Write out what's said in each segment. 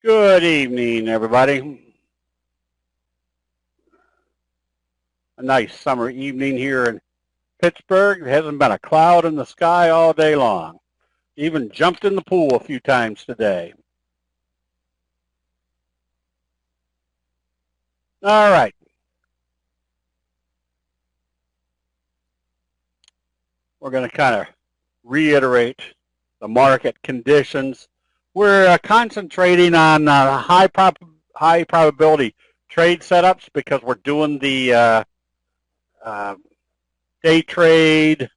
Good evening, everybody. A nice summer evening here in Pittsburgh. There hasn't been a cloud in the sky all day long. Even jumped in the pool a few times today. All right. We're going to kind of reiterate the market conditions. We're concentrating on high probability trade setups because we're doing the day trade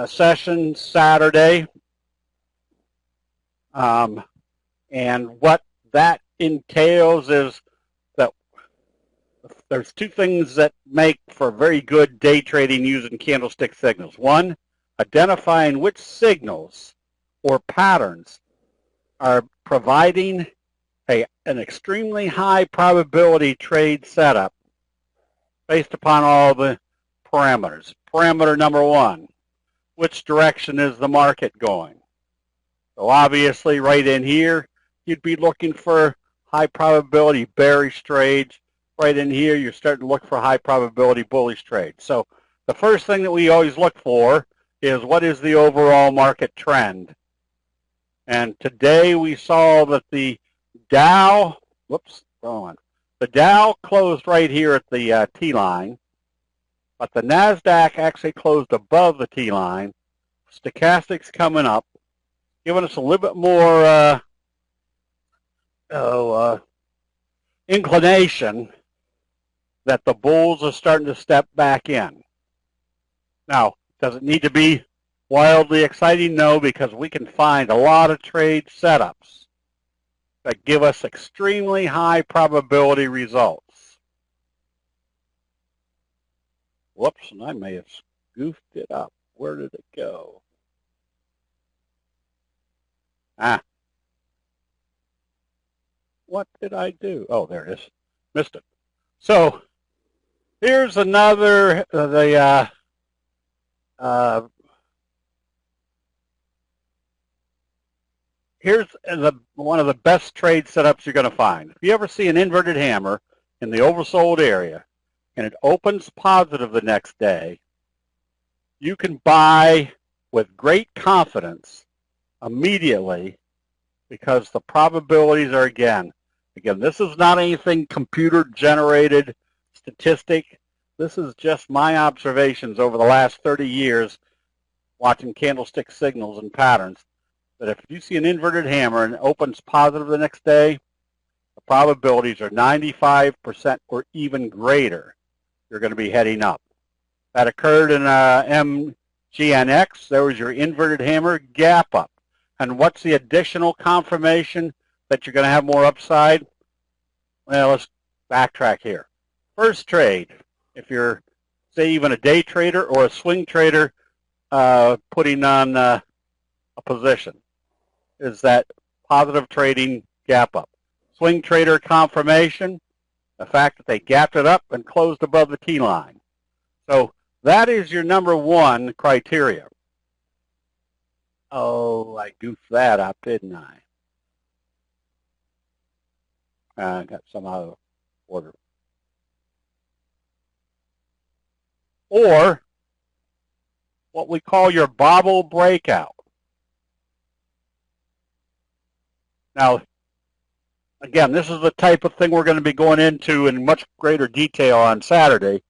session Saturday. And what that entails is that there's two things that make for very good day trading using candlestick signals. One, identifying which signals or patterns are providing an extremely high probability trade setup based upon all the parameters. Parameter number one, which direction is the market going? So obviously right in here, you'd be looking for high probability bearish trades. Right in here, you're starting to look for high probability bullish trades. So the first thing that we always look for is what is the overall market trend. And today we saw that the Dow, the Dow closed right here at the T-line, but the NASDAQ actually closed above the T-line. Stochastics coming up, giving us a little bit more inclination that the bulls are starting to step back in. Now, does it need to be wildly exciting? No, because we can find a lot of trade setups that give us extremely high probability results. Whoops, and I may have goofed it up. Where did it go? What did I do? Oh, there it is. Missed it. So here's another here's one of the best trade setups you're going to find. If you ever see an inverted hammer in the oversold area and it opens positive the next day, you can buy with great confidence immediately because the probabilities are, again, this is not anything computer generated statistic. This is just my observations over the last 30 years watching candlestick signals and patterns, that if you see an inverted hammer and it opens positive the next day, the probabilities are 95% or even greater. You're going to be heading up. That occurred in MGNX. There was your inverted hammer gap up. And what's the additional confirmation that you're going to have more upside? Well, let's backtrack here. First trade, if you're, say, even a day trader or a swing trader putting on a position, is that positive trading gap up. Swing trader confirmation, the fact that they gapped it up and closed above the T-line. So that is your number one criteria. Oh, I goofed that up, didn't I? I got some out of order. Or what we call your bobble breakout. Now, again, this is the type of thing we're going to be going into in much greater detail on Saturday,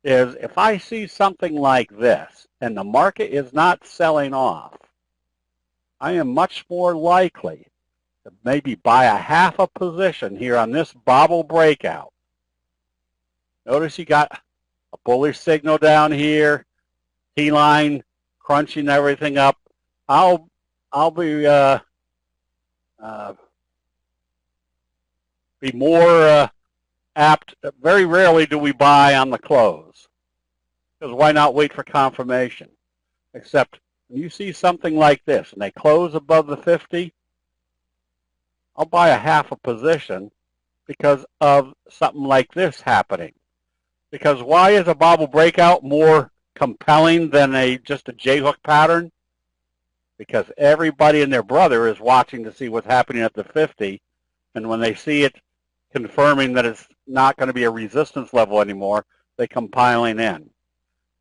is if I see something like this and the market is not selling off, I am much more likely to maybe buy a half a position here on this bobble breakout. Notice you got a bullish signal down here, T-line crunching everything up. I'll be more apt. Very rarely do we buy on the close, because why not wait for confirmation? Except when you see something like this and they close above the 50, I'll buy a half a position because of something like this happening. Because why is a bobble breakout more compelling than just a J-hook pattern? because everybody and their brother is watching to see what's happening at the 50, and when they see it confirming that it's not going to be a resistance level anymore, they come piling in.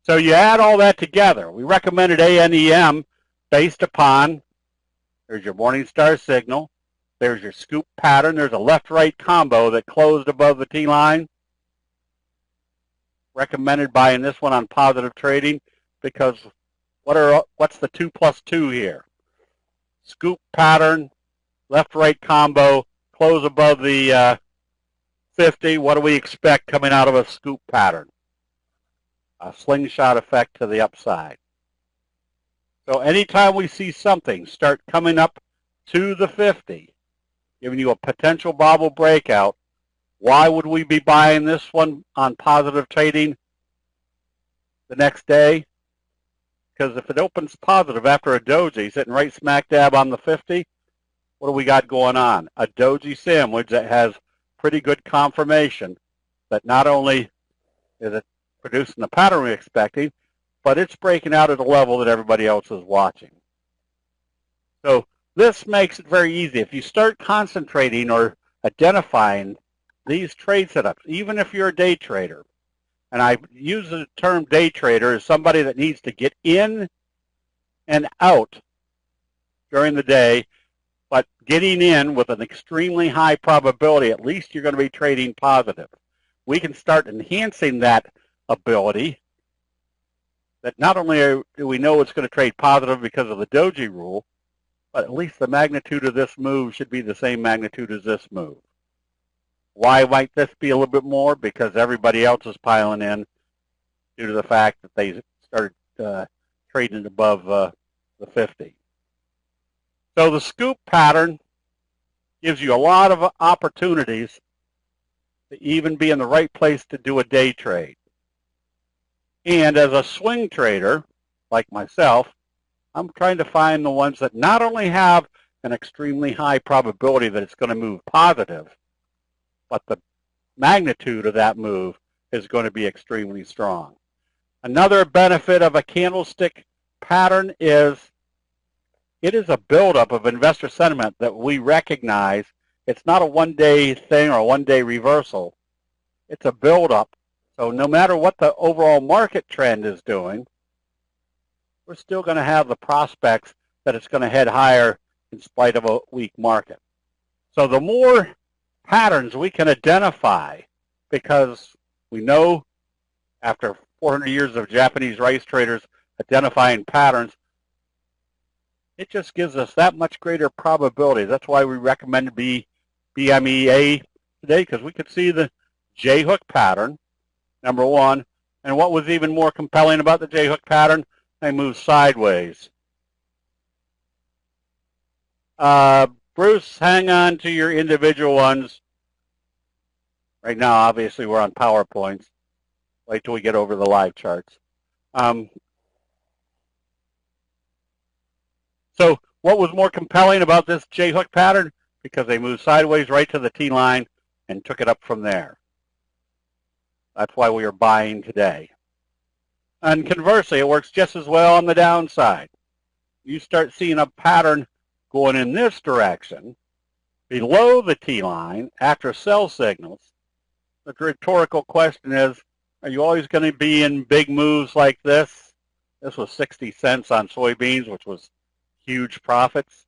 So you add all that together. We recommended ANEM based upon, there's your morning star signal, there's your scoop pattern, there's a left-right combo that closed above the T-line. Recommended buying this one on positive trading because what's the 2 plus 2 here? Scoop pattern, left-right combo, close above the 50. What do we expect coming out of a scoop pattern? A slingshot effect to the upside. So anytime we see something start coming up to the 50, giving you a potential bubble breakout, why would we be buying this one on positive trading the next day? Because if it opens positive after a doji sitting right smack dab on the 50, what do we got going on? A doji sandwich that has pretty good confirmation that not only is it producing the pattern we're expecting, but it's breaking out at a level that everybody else is watching. So this makes it very easy. If you start concentrating or identifying these trade setups, even if you're a day trader, and I use the term day trader as somebody that needs to get in and out during the day, but getting in with an extremely high probability, at least you're going to be trading positive. We can start enhancing that ability that not only do we know it's going to trade positive because of the doji rule, but at least the magnitude of this move should be the same magnitude as this move. Why might this be a little bit more? Because everybody else is piling in due to the fact that they started trading above the 50. So the scoop pattern gives you a lot of opportunities to even be in the right place to do a day trade. And as a swing trader, like myself, I'm trying to find the ones that not only have an extremely high probability that it's going to move positive, but the magnitude of that move is going to be extremely strong. Another benefit of a candlestick pattern is it is a buildup of investor sentiment that we recognize. It's not a one-day thing or a one-day reversal. It's a buildup. So no matter what the overall market trend is doing, we're still going to have the prospects that it's going to head higher in spite of a weak market. So the more patterns we can identify, because we know after 400 years of Japanese rice traders identifying patterns, it just gives us that much greater probability. That's why we recommend BMEA today, because we could see the J-hook pattern, number one. And what was even more compelling about the J-hook pattern, they moved sideways. Bruce, hang on to your individual ones. Right now, obviously, we're on PowerPoints. Wait till we get over the live charts. So what was more compelling about this J-hook pattern? Because they moved sideways right to the T-line and took it up from there. That's why we are buying today. And conversely, it works just as well on the downside. You start seeing a pattern going in this direction, below the T-line, after sell signals. The rhetorical question is, are you always going to be in big moves like this? This was 60 cents on soybeans, which was huge profits.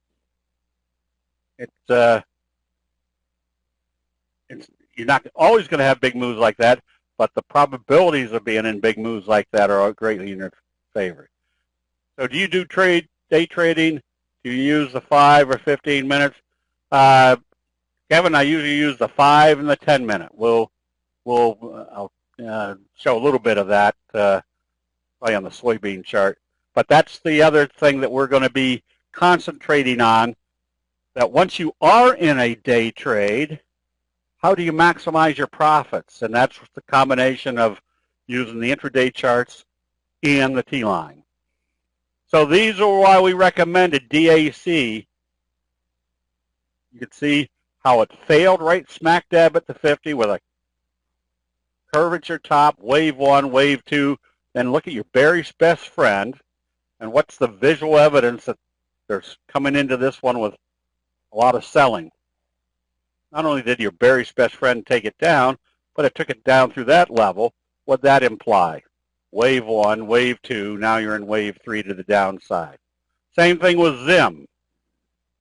You're not always going to have big moves like that, but the probabilities of being in big moves like that are greatly in your favor. So do you do day trading? Do you use the 5 or 15 minutes? Kevin, I usually use the 5 and the 10 minute. I'll show a little bit of that probably on the soybean chart. But that's the other thing that we're going to be concentrating on, that once you are in a day trade, how do you maximize your profits? And that's the combination of using the intraday charts and the T-line. So these are why we recommended DAC. You can see how it failed right smack dab at the 50 with a curvature top, wave 1, wave 2. Then look at your bearish best friend. And what's the visual evidence that They're coming into this one with a lot of selling. Not only did your bearish best friend take it down, but it took it down through that level. What'd that imply? Wave 1, wave 2, now you're in wave 3 to the downside. Same thing with Zim.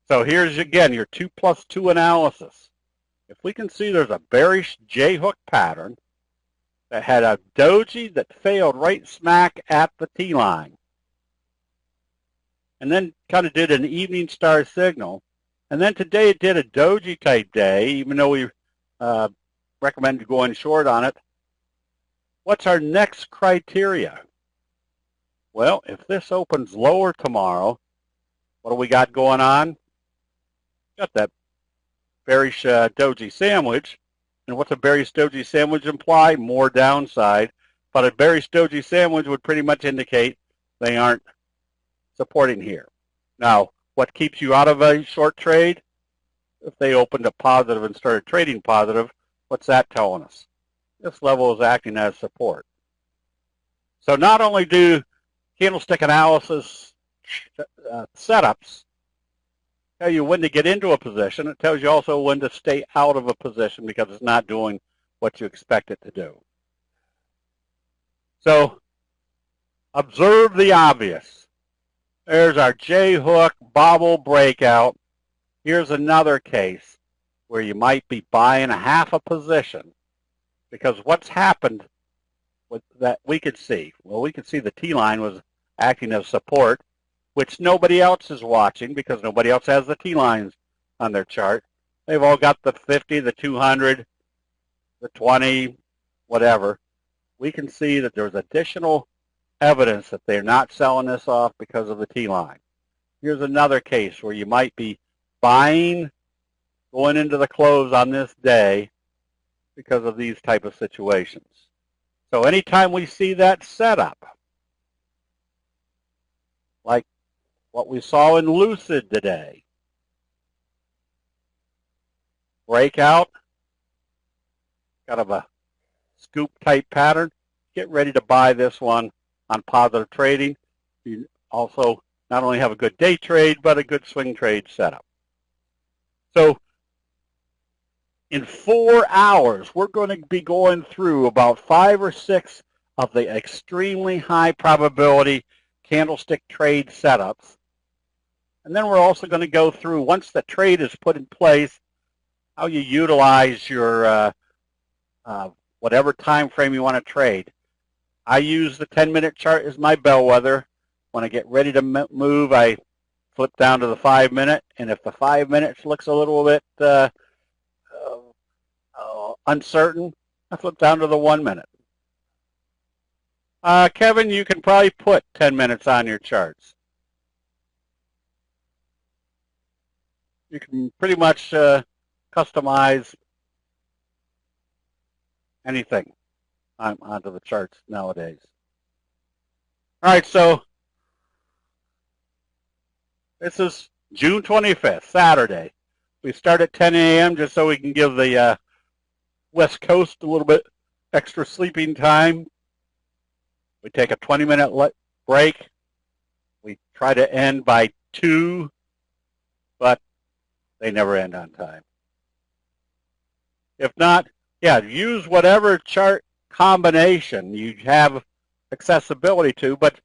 So here's again your 2+2 analysis. If we can see there's a bearish J-hook pattern that had a doji that failed right smack at the T-line, and then kind of did an evening star signal, and then today it did a doji type day, even though we recommended going short on it. What's our next criteria? Well, if this opens lower tomorrow, what do we got going on? Got that bearish doji sandwich. And what's a bearish doji sandwich imply? More downside. But a bearish doji sandwich would pretty much indicate they aren't supporting here. Now, what keeps you out of a short trade? If they opened up positive and started trading positive, what's that telling us? This level is acting as support. So not only do candlestick analysis setups tell you when to get into a position, it tells you also when to stay out of a position because it's not doing what you expect it to do. So observe the obvious. There's our J-hook bobble breakout. Here's another case where you might be buying a half a position because what's happened with that we could see. Well, we could see the T-line was acting as support, which nobody else is watching because nobody else has the T-lines on their chart. They've all got the 50, the 200, the 20, whatever. We can see that there's additional evidence that they're not selling this off because of the T-line. Here's another case where you might be buying going into the close on this day because of these type of situations. So anytime we see that setup, like what we saw in Lucid today, breakout, kind of a scoop type pattern, get ready to buy this one on positive trading. You also not only have a good day trade, but a good swing trade setup. So in 4 hours, we're going to be going through about 5 or 6 of the extremely high probability candlestick trade setups. And then we're also going to go through, once the trade is put in place, how you utilize your whatever time frame you want to trade. I use the 10-minute chart as my bellwether. When I get ready to move, I flip down to the 5-minute, and if the 5 minutes looks a little bit uncertain, I flip down to the 1 minute. Kevin, you can probably put 10 minutes on your charts. You can pretty much customize anything onto the charts nowadays. All right, so this is June 25th, Saturday. We start at 10 a.m. just so we can give the West Coast a little bit extra sleeping time. We take a 20-minute break. We try to end by 2, but they never end on time. If not, yeah, use whatever chart combination you have accessibility to, but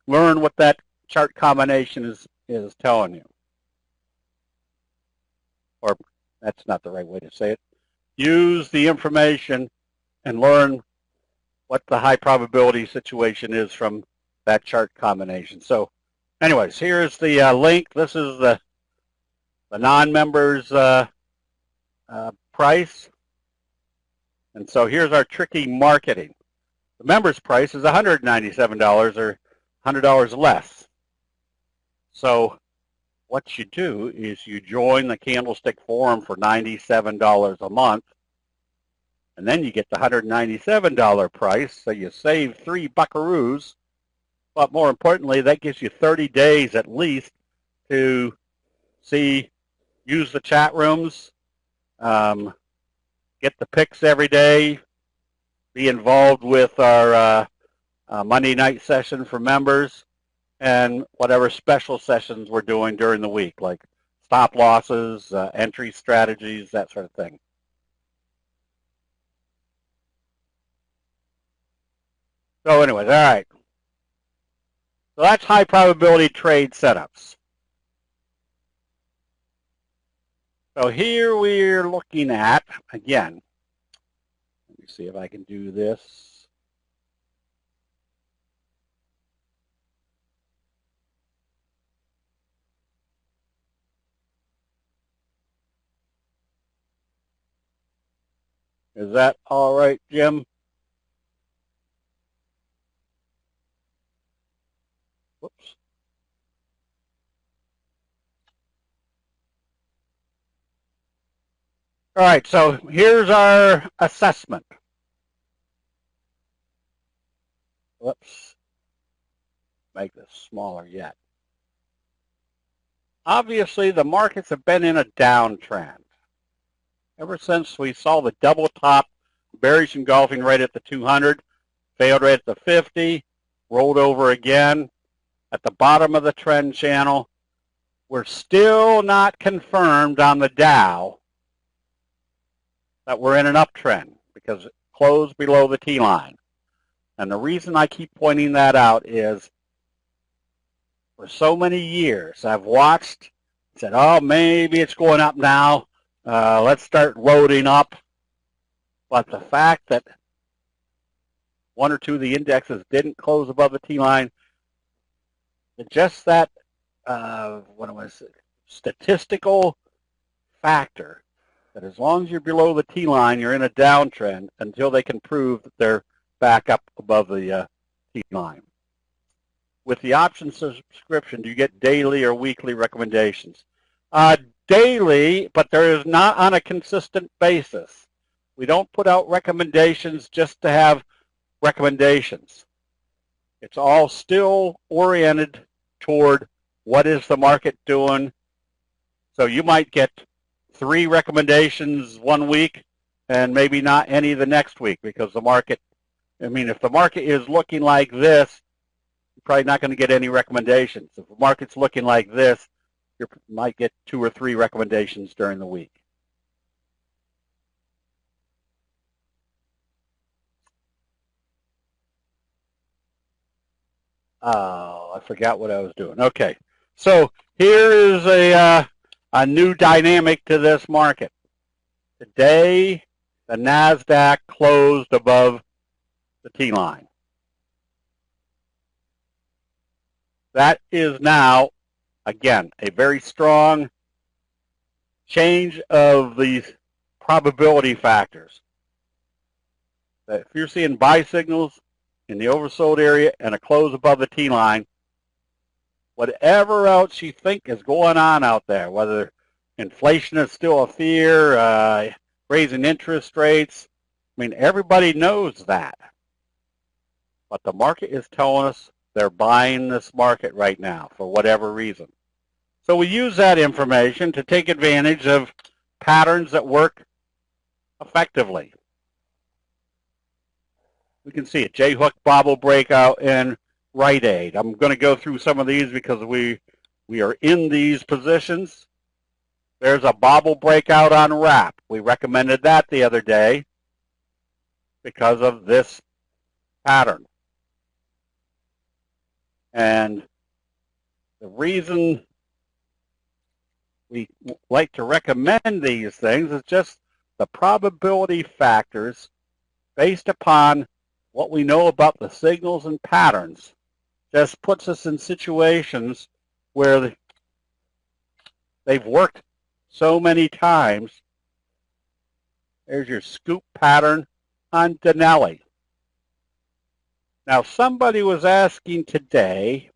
learn what that chart combination is telling you. Or that's not the right way to say it. Use the information and learn what the high probability situation is from that chart combination. So anyways, here's the link. This is the non-members price. And so here's our tricky marketing. The members price is $197 or $100 less. So what you do is you join the Candlestick Forum for $97 a month, and then you get the $197 price, so you save 3 buckaroos, but more importantly, that gives you 30 days at least to use the chat rooms, get the picks every day, be involved with our Monday night session for members, and whatever special sessions we're doing during the week, like stop losses, entry strategies, that sort of thing. So anyways, all right. So that's high probability trade setups. So here we're looking at, again, let me see if I can do this. Is that all right, Jim? Whoops. All right, so here's our assessment. Whoops. Make this smaller yet. Obviously, the markets have been in a downtrend. Ever since we saw the double top, bearish engulfing right at the 200, failed right at the 50, rolled over again at the bottom of the trend channel. We're still not confirmed on the Dow that we're in an uptrend because it closed below the T-line. And the reason I keep pointing that out is for so many years I've watched, said, oh, maybe it's going up now. Let's start loading up. But the fact that one or two of the indexes didn't close above the T-line, just that statistical factor that as long as you're below the T-line, you're in a downtrend until they can prove that they're back up above the T-line. With the option subscription, do you get daily or weekly recommendations? Daily, but there is not on a consistent basis. We don't put out recommendations just to have recommendations. It's all still oriented toward what is the market doing. So you might get 3 recommendations one week and maybe not any the next week because the market, if the market is looking like this, you're probably not going to get any recommendations. If the market's looking like this, you might get 2 or 3 recommendations during the week. Oh, I forgot what I was doing. Okay, so here is a new dynamic to this market. Today, the NASDAQ closed above the T-line. That is now, again, a very strong change of the probability factors. If you're seeing buy signals in the oversold area and a close above the T-line, whatever else you think is going on out there, whether inflation is still a fear, raising interest rates, everybody knows that. But the market is telling us they're buying this market right now for whatever reason. So we use that information to take advantage of patterns that work effectively. We can see it, J-hook, bobble breakout, and Rite Aid. I'm going to go through some of these because we are in these positions. There's a bobble breakout on wrap. We recommended that the other day because of this pattern. And the reason we like to recommend these things is just the probability factors based upon what we know about the signals and patterns just puts us in situations where they've worked so many times. There's your scoop pattern on Denali. Now, somebody was asking today,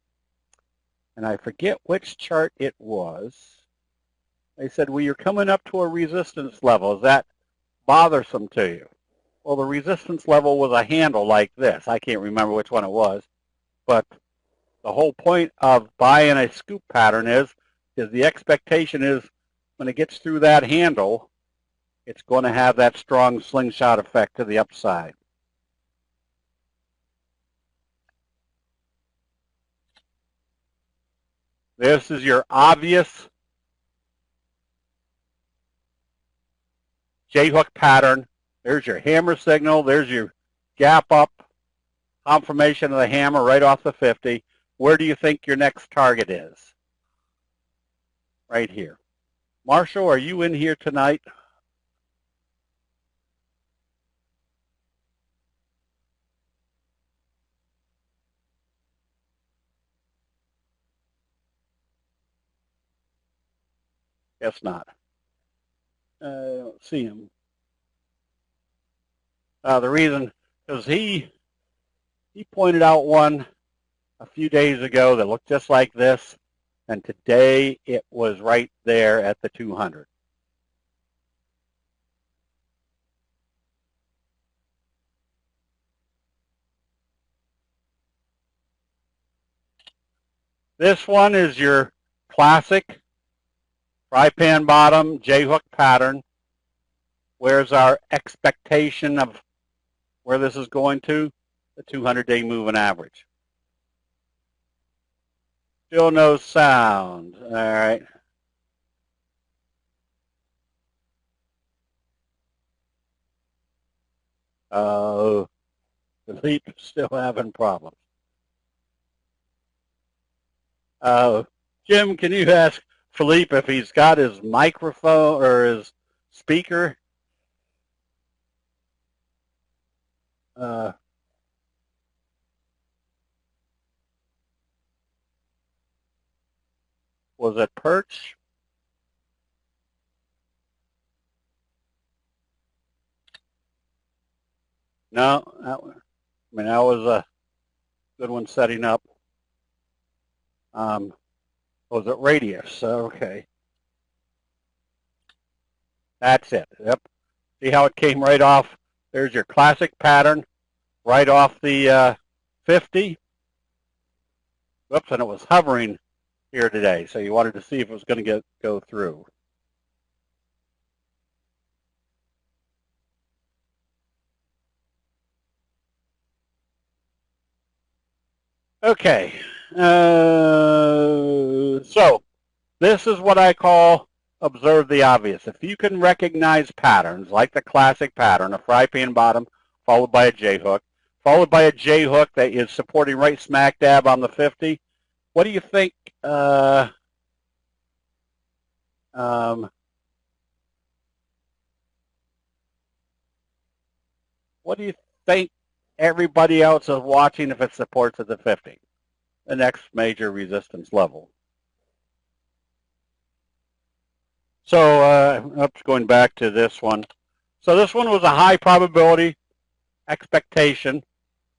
and I forget which chart it was. They said, well, you're coming up to a resistance level. Is that bothersome to you? Well, the resistance level was a handle like this. I can't remember which one it was. But the whole point of buying a scoop pattern is the expectation is when it gets through that handle, it's going to have that strong slingshot effect to the upside. This is your obvious J-hook pattern. There's your hammer signal. There's your gap up confirmation of the hammer right off the 50. Where do you think your next target is? Right here. Marshall, are you in here tonight? Guess not. I don't see him. The reason is he pointed out one a few days ago that looked just like this, and today it was right there at the 200. This one is your classic fry pan bottom J-hook pattern. Where's our expectation of where this is going to? The 200-day moving average. Still no sound. All right. Oh, Philippe is still having problems. Jim, can you ask Philippe if he's got his microphone or his speaker? Was it Perch? No, that was a good one setting up. Was it Radius? Okay. That's it. Yep. See how it came right off? There's your classic pattern right off the 50. Whoops, and it was hovering here today. So you wanted to see if it was going to go through. Okay. So this is what I call observe the obvious. If you can recognize patterns like the classic pattern, a fry pan bottom followed by a J-hook, followed by a J-hook that is supporting right smack dab on the 50, what do you think what do you think everybody else is watching if it supports at the 50? The next major resistance level. So going back to this one. So this one was a high probability expectation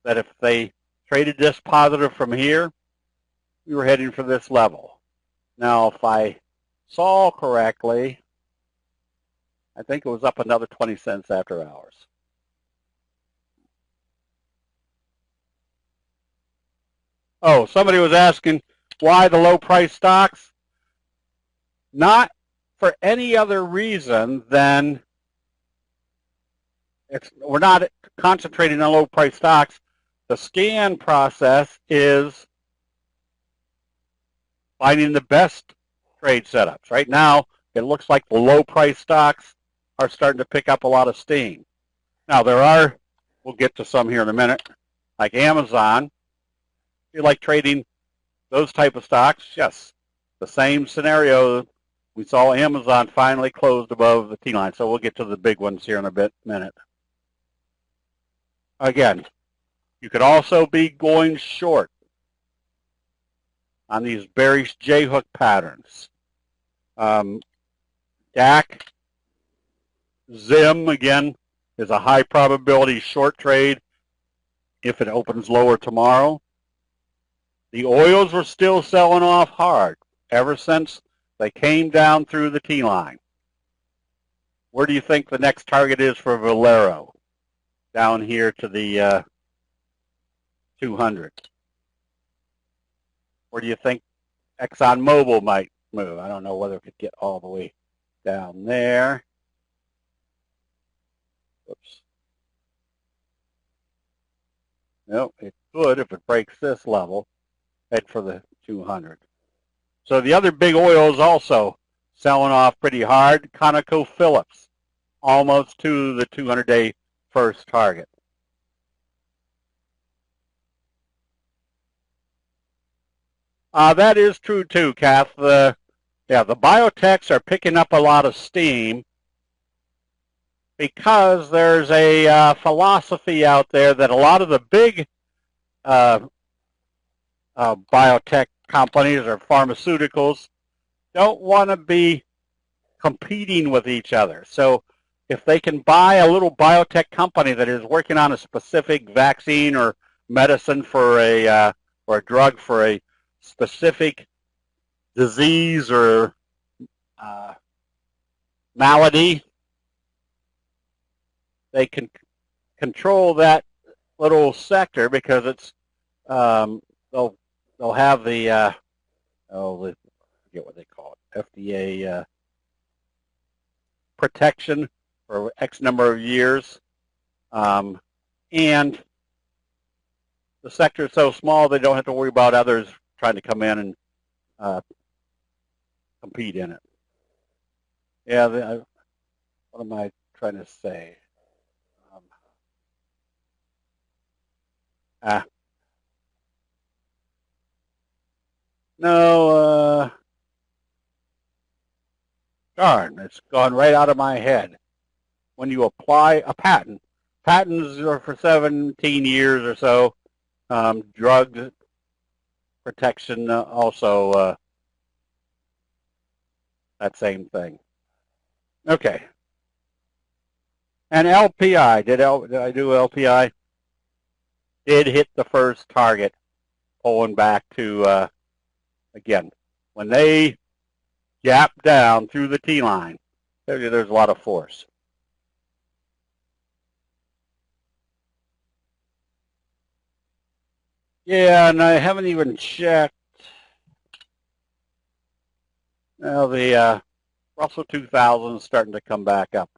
that if they traded this positive from here, we were heading for this level. Now, if I saw correctly, I think it was up another 20 cents after hours. Oh, somebody was asking why the low price stocks? Not for any other reason than we're not concentrating on low price stocks. The scan process is finding the best trade setups. Right now, it looks like the low price stocks are starting to pick up a lot of steam. Now, we'll get to some here in a minute, like Amazon. If you like trading those type of stocks, yes, the same scenario. We saw Amazon finally closed above the T-line, so we'll get to the big ones here in a minute. Again, you could also be going short on these bearish J-hook patterns. DAC, Zim, again, is a high probability short trade if it opens lower tomorrow. The oils were still selling off hard ever since they came down through the T-line. Where do you think the next target is for Valero? Down here to the 200. Where do you think ExxonMobil might move? I don't know whether it could get all the way down there. Oops. No, it could if it breaks this level. Head for the 200. So the other big oils also selling off pretty hard. ConocoPhillips, almost to the 200-day first target. That is true too, Kath. The biotechs are picking up a lot of steam because there's a philosophy out there that a lot of the big biotech companies or pharmaceuticals don't want to be competing with each other. So if they can buy a little biotech company that is working on a specific vaccine or medicine for a drug for a specific disease or malady, they can control that little sector because it's they'll have the I forget what they call it, FDA protection for X number of years, and the sector is so small they don't have to worry about others trying to come in and compete in it. Yeah, what am I trying to say? No, darn, it's gone right out of my head. When you apply a patent, patents are for 17 years or so. Drug protection also that same thing. Okay. And LPI, did I do LPI? Did hit the first target, pulling back to, again, when they gap down through the T-line, there's a lot of force. Yeah, and I haven't even checked. Now the Russell 2000 is starting to come back up.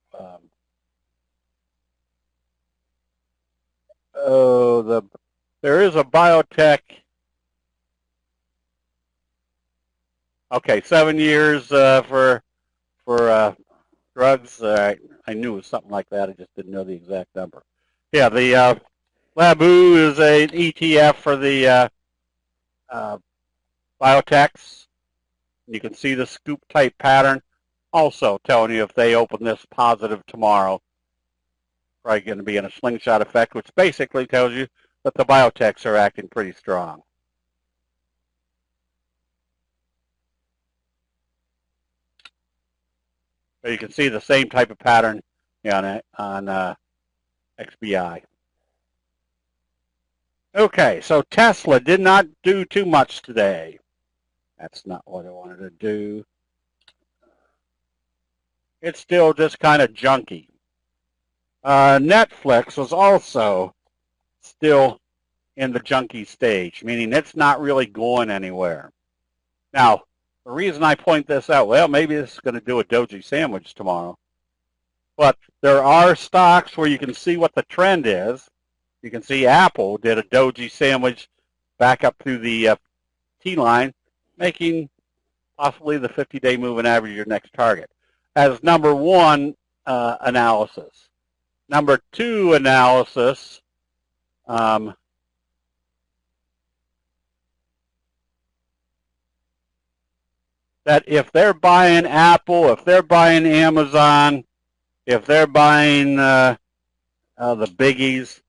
There is a biotech. Okay, 7 years for drugs. I knew it was something like that. I just didn't know the exact number. Yeah, the Labu is an ETF for the biotechs. You can see the scoop type pattern. Also telling you if they open this positive tomorrow, probably going to be in a slingshot effect, which basically tells you that the biotechs are acting pretty strong. So you can see the same type of pattern on XBI. Okay, so Tesla did not do too much today. That's not what I wanted to do. It's still just kind of junky. Netflix was also still in the junky stage, meaning it's not really going anywhere. Now, the reason I point this out, well, maybe this is going to do a doji sandwich tomorrow, but there are stocks where you can see what the trend is. You can see Apple did a doji sandwich back up through the T-line, making possibly the 50-day moving average your next target. As number one analysis. Number two analysis, that if they're buying Apple, if they're buying Amazon, if they're buying the biggies,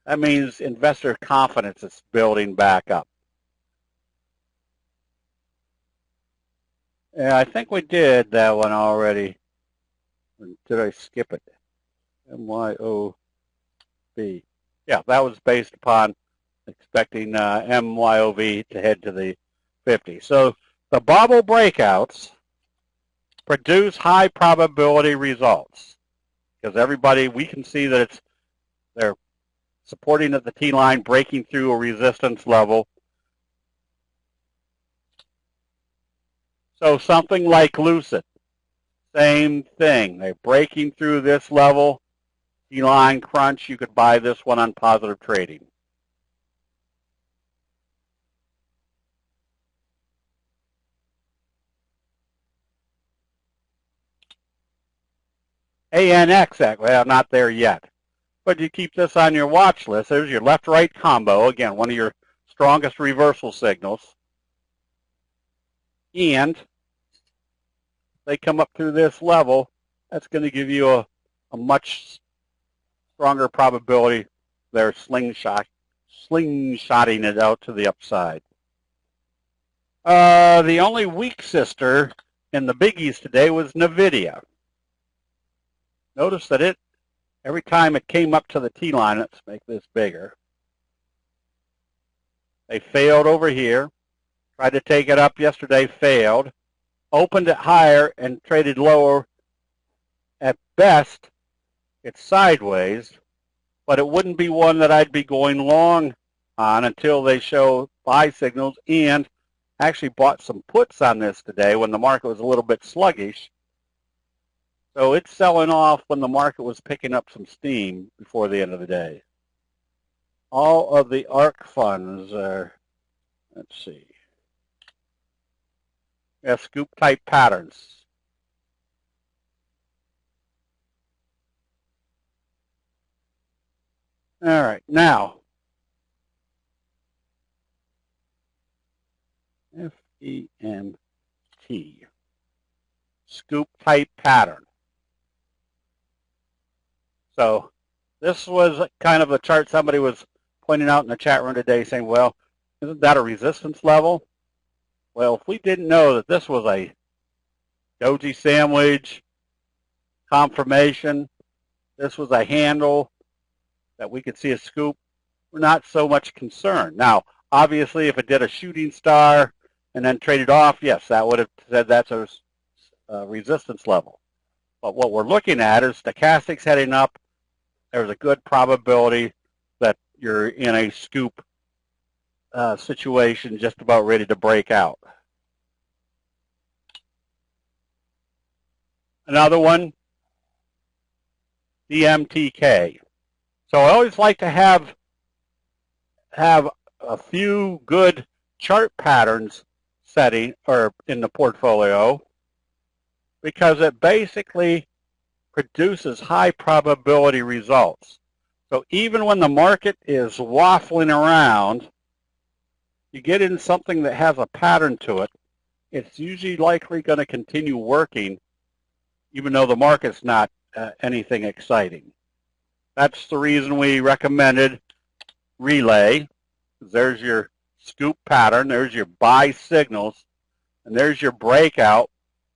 that means investor confidence is building back up. Yeah, I think we did that one already. Did I skip it? MYOB. Yeah, that was based upon expecting MYOB to head to the 50. So the bubble breakouts produce high probability results because everybody, we can see that they're supporting at the T-line, breaking through a resistance level. So something like Lucid, same thing. They're breaking through this level. T-line crunch, you could buy this one on positive trading. ANX, well, not there yet. But you keep this on your watch list. There's your left-right combo. Again, one of your strongest reversal signals. And they come up through this level, that's going to give you a much stronger probability they're slingshotting it out to the upside. The only weak sister in the biggies today was Nvidia. Notice that every time it came up to the T-line, let's make this bigger, they failed over here. Tried to take it up yesterday, failed. Opened it higher and traded lower. At best, it's sideways, but it wouldn't be one that I'd be going long on until they show buy signals, and actually bought some puts on this today when the market was a little bit sluggish. So it's selling off when the market was picking up some steam before the end of the day. All of the ARK funds are, let's see, scoop type patterns. All right, now FEMT, scoop type pattern. So this was kind of a chart somebody was pointing out in the chat room today saying, well, isn't that a resistance level? Well, if we didn't know that this was a doji sandwich confirmation, this was a handle that we could see a scoop, we're not so much concerned. Now, obviously, if it did a shooting star and then traded off, yes, that would have said that's a resistance level. But what we're looking at is stochastics heading up. There's a good probability that you're in a scoop situation just about ready to break out. Another one, DMTK. So I always like to have a few good chart patterns setting or in the portfolio, because it basically produces high probability results. So even when the market is waffling around, you get in something that has a pattern to it, it's usually likely going to continue working even though the market's not anything exciting. That's the reason we recommended relay. There's your scoop pattern, there's your buy signals, and there's your breakout,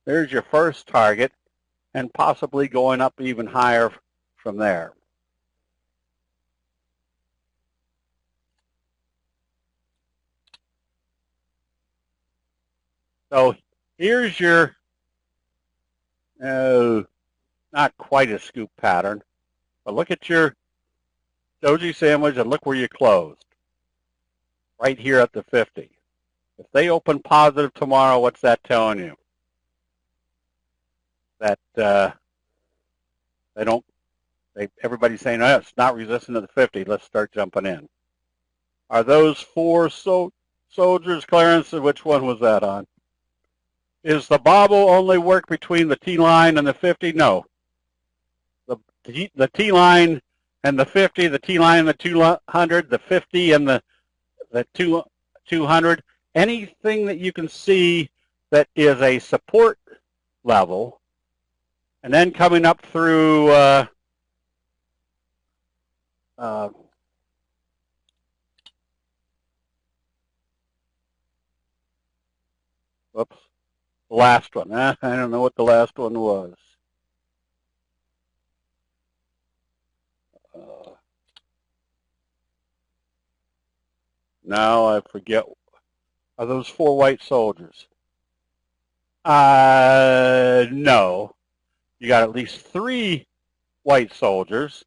there's your first target, and possibly going up even higher from there. So here's your, not quite a scoop pattern, but look at your doji sandwich and look where you closed. Right here at the 50. If they open positive tomorrow, what's that telling you? That everybody's saying, oh, it's not resistant to the 50. Let's start jumping in. Are those four soldiers, Clarence? Which one was that on? Is the bobble only work between the T-line and the 50? No. The T-line and the 50, the T-line and the 200, the 50 and the 200, anything that you can see that is a support level, and then coming up through whoops, the last one. I don't know what the last one was. Now I forget. Are those four white soldiers? No. You got at least three white soldiers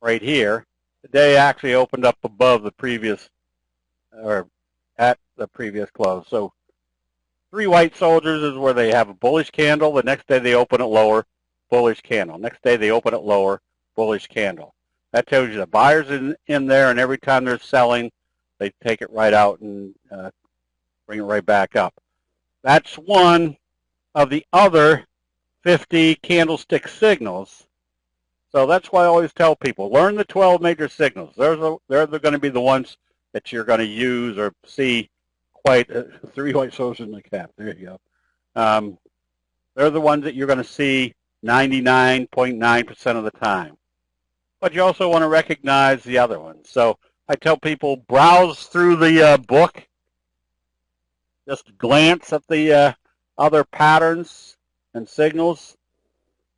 right here. Today actually opened up above the previous, or at the previous close. So 3 white soldiers is where they have a bullish candle. The next day they open it lower, bullish candle. Next day they open it lower, bullish candle. That tells you the buyer's in there, and every time they're selling, they take it right out and bring it right back up. That's one of the other 50 candlestick signals So that's why I always tell people, learn the 12 major signals. They're going to be the ones that you're going to use or see quite, 3 white soldiers in the cap. There you go. They're the ones that you're going to see 99.9% of the time. But you also want to recognize the other ones. So I tell people, browse through the book. Just glance at the other patterns and signals.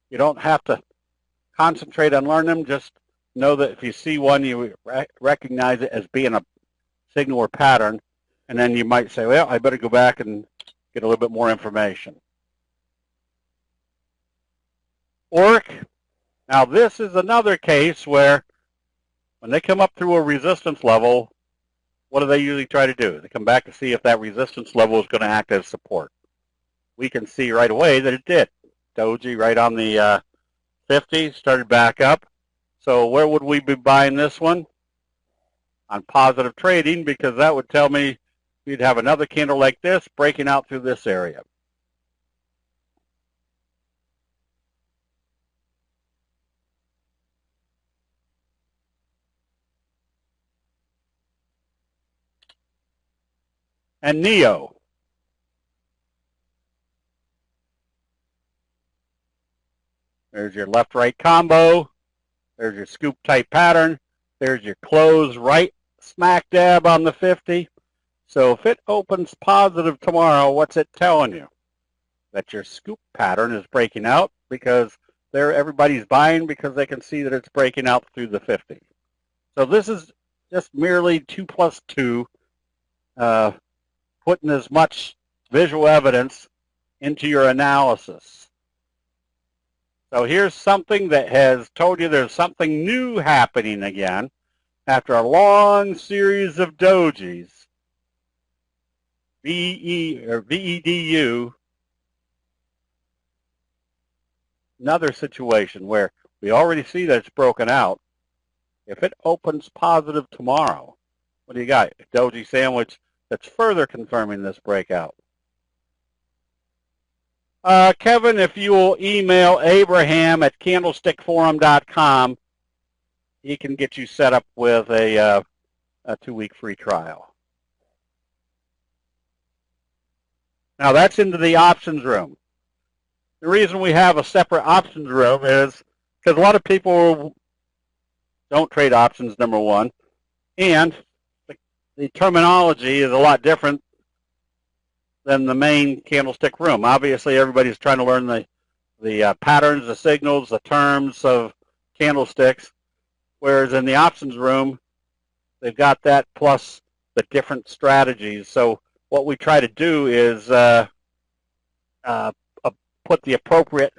You don't have to concentrate on learning them. Just know that if you see one, you recognize it as being a signal or pattern. And then you might say, well, I better go back and get a little bit more information. ORC. Now, this is another case where when they come up through a resistance level, what do they usually try to do? They come back to see if that resistance level is going to act as support. We can see right away that it did. Doji right on the 50 started back up. So where would we be buying this one? On positive trading, because that would tell me we'd have another candle like this breaking out through this area. And NEO. There's your left-right combo. There's your scoop type pattern. There's your close right smack dab on the 50. So if it opens positive tomorrow, what's it telling you? That your scoop pattern is breaking out because everybody's buying because they can see that it's breaking out through the 50. So this is just merely 2 plus 2, putting as much visual evidence into your analysis. So here's something that has told you there's something new happening again after a long series of dojis. VEDU, another situation where we already see that it's broken out. If it opens positive tomorrow, what do you got? A doji sandwich that's further confirming this breakout. Kevin, if you will email Abraham at candlestickforum.com, he can get you set up with a 2-week free trial. Now that's into the options room. The reason we have a separate options room is because a lot of people don't trade options, number one, and the terminology is a lot different than the main candlestick room. Obviously, everybody's trying to learn the patterns, the signals, the terms of candlesticks, whereas in the options room, they've got that plus the different strategies. So what we try to do is put the appropriate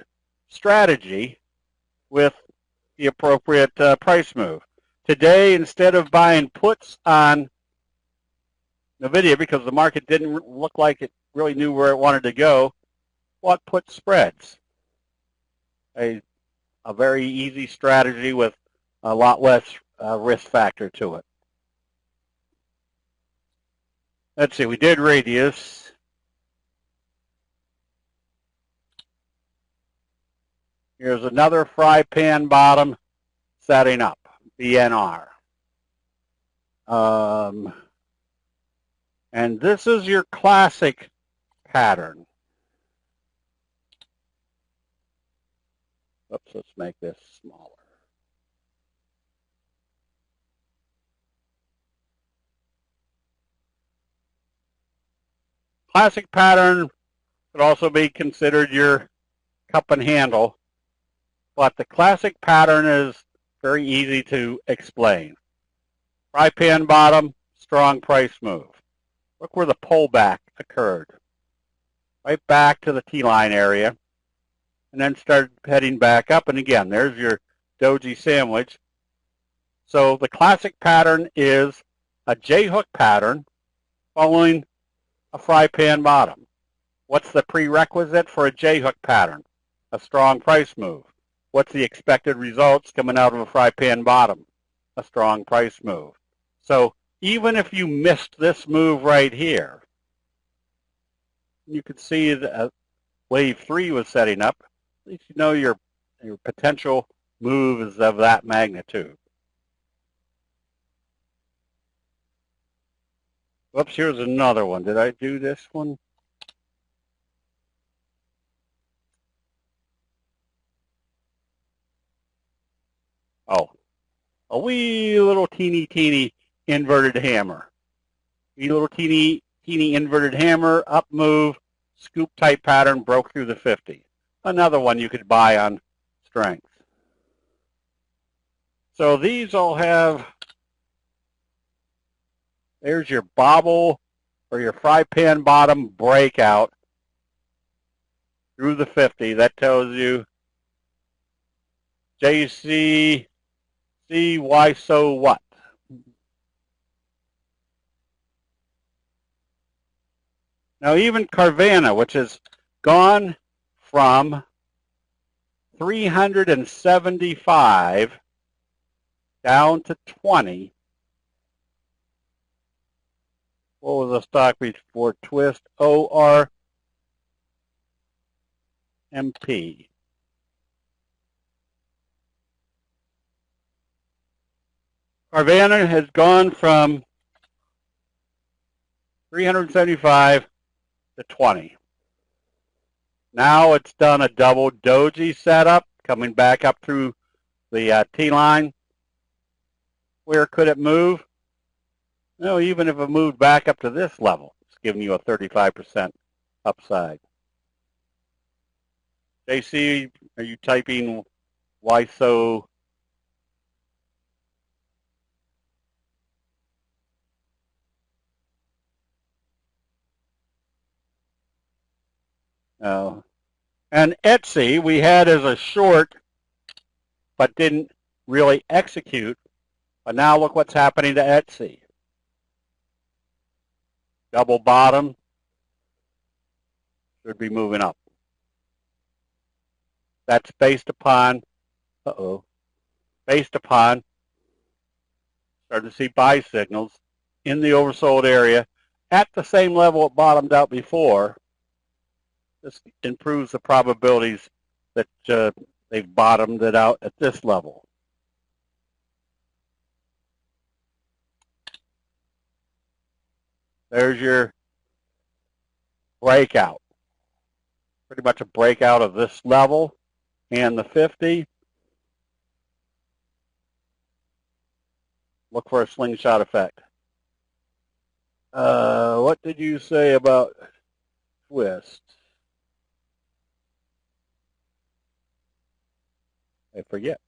strategy with the appropriate price move. Today, instead of buying puts on Nvidia because the market didn't look like it really knew where it wanted to go, bought put spreads. A very easy strategy with a lot less risk factor to it. Let's see, we did radius. Here's another fry pan bottom setting up, BNR. And this is your classic pattern. Oops, let's make this smaller. Classic pattern could also be considered your cup and handle, but the classic pattern is very easy to explain. Fry pan bottom, strong price move. Look where the pullback occurred. Right back to the T-line area, and then started heading back up. And again, there's your doji sandwich. So the classic pattern is a J-hook pattern following a fry pan bottom. What's the prerequisite for a J-hook pattern? A strong price move. What's the expected results coming out of a fry pan bottom? A strong price move. So even if you missed this move right here, you could see that wave 3 was setting up. At least you know your potential move is of that magnitude. Whoops, here's another one. Did I do this one? Oh, a wee little teeny inverted hammer. Wee little teeny inverted hammer, up move, scoop type pattern, broke through the 50. Another one you could buy on strength. So these all have, there's your bobble or your fry pan bottom breakout through the 50. That tells you JC, why so what? Now even Carvana, which has gone from 375 down to 20. What was the stock before twist? ORMP. Carvana has gone from 375 to 20. Now it's done a double doji setup, coming back up through the T-line. Where could it move? No, even if it moved back up to this level, it's giving you a 35% upside. JC, are you typing why so? No. And Etsy, we had as a short, but didn't really execute. But now look what's happening to Etsy. Double bottom, should be moving up. That's based upon, based upon, starting to see buy signals in the oversold area at the same level it bottomed out before. This improves the probabilities that they've bottomed it out at this level. There's your breakout. Pretty much a breakout of this level and the 50. Look for a slingshot effect. What did you say about twist? I forget.